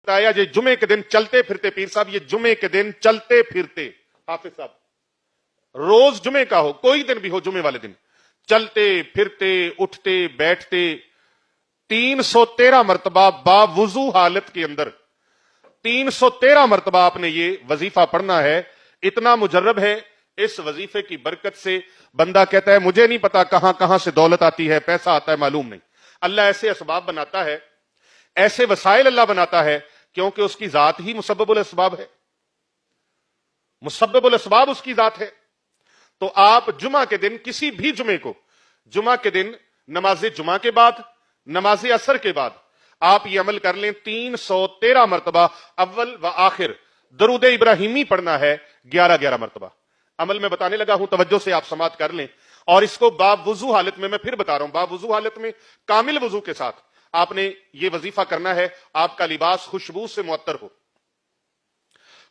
بتایا یہ جمعے کے دن چلتے پھرتے، پیر صاحب یہ جمعے کے دن چلتے پھرتے، حافظ صاحب روز جمعے کا ہو، کوئی دن بھی ہو، جمعے والے دن چلتے پھرتے اٹھتے بیٹھتے 313 مرتبہ باوضو حالت کے اندر 313 مرتبہ آپ نے یہ وظیفہ پڑھنا ہے. اتنا مجرب ہے اس وظیفے کی برکت سے. بندہ کہتا ہے مجھے نہیں پتا کہاں کہاں سے دولت آتی ہے، پیسہ آتا ہے، معلوم نہیں. اللہ ایسے اسباب بناتا ہے، ایسے وسائل اللہ بناتا ہے کیونکہ اس کی ذات ہی مسبب الاسباب ہے، مسبب الاسباب اس کی ذات ہے. تو آپ جمعہ کے دن، کسی بھی جمعے کو، جمعہ کے دن نماز جمعہ کے بعد، نماز عصر کے بعد آپ یہ عمل کر لیں. 313 مرتبہ اول و آخر درود ابراہیمی پڑھنا ہے، 11 مرتبہ. عمل میں بتانے لگا ہوں، توجہ سے آپ سماعت کر لیں. اور اس کو باوضو حالت میں پھر بتا رہا ہوں، باوضو حالت میں کامل وضو کے ساتھ آپ نے یہ وظیفہ کرنا ہے. آپ کا لباس خوشبو سے معطر ہو،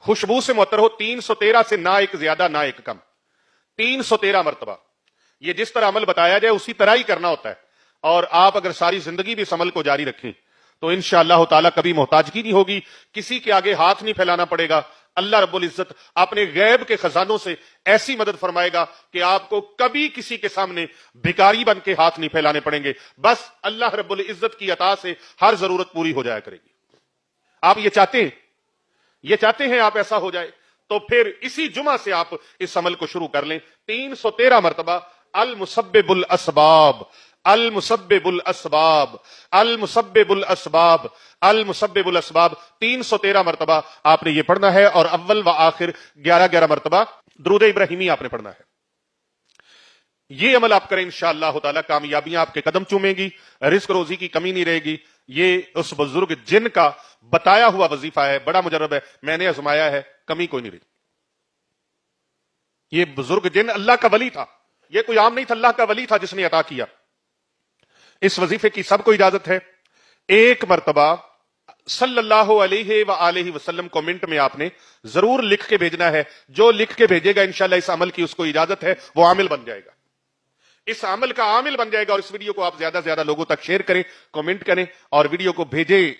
خوشبو سے معطر ہو. 313 سے نہ ایک زیادہ نہ ایک کم، 313 مرتبہ. یہ جس طرح عمل بتایا جائے اسی طرح ہی کرنا ہوتا ہے. اور آپ اگر ساری زندگی بھی اس عمل کو جاری رکھیں تو انشاءاللہ تعالی کبھی محتاجگی نہیں ہوگی، کسی کے آگے ہاتھ نہیں پھیلانا پڑے گا. اللہ رب العزت اپنے غیب کے خزانوں سے ایسی مدد فرمائے گا کہ آپ کو کبھی کسی کے سامنے بھکاری بن کے ہاتھ نہیں پھیلانے پڑیں گے. بس اللہ رب العزت کی عطا سے ہر ضرورت پوری ہو جایا کرے گی. آپ یہ چاہتے ہیں آپ ایسا ہو جائے تو پھر اسی جمعہ سے آپ اس عمل کو شروع کر لیں. 313 مرتبہ المسبب الاسباب، المسبب الاسباب، المسبب الاسباب، المسبب الاسباب. 313 مرتبہ آپ نے یہ پڑھنا ہے اور اول و آخر 11 مرتبہ درود ابراہیمی آپ نے پڑھنا ہے. یہ عمل آپ کریں انشاءاللہ تعالی کامیابیاں آپ کے قدم چومیں گی، رزق روزی کی کمی نہیں رہے گی. یہ اس بزرگ جن کا بتایا ہوا وظیفہ ہے، بڑا مجرب ہے، میں نے آزمایا ہے، کمی کوئی نہیں رہی. یہ بزرگ جن اللہ کا ولی تھا، یہ کوئی عام نہیں تھا، اللہ کا ولی تھا جس نے عطا کیا. اس وظیفے کی سب کو اجازت ہے. ایک مرتبہ صلی اللہ علیہ وآلہ وسلم کومنٹ میں آپ نے ضرور لکھ کے بھیجنا ہے. جو لکھ کے بھیجے گا انشاءاللہ اس عمل کی اس کو اجازت ہے، وہ عامل بن جائے گا، اس عمل کا عامل بن جائے گا. اور اس ویڈیو کو آپ زیادہ سے زیادہ لوگوں تک شیئر کریں، کومنٹ کریں اور ویڈیو کو بھیجیں.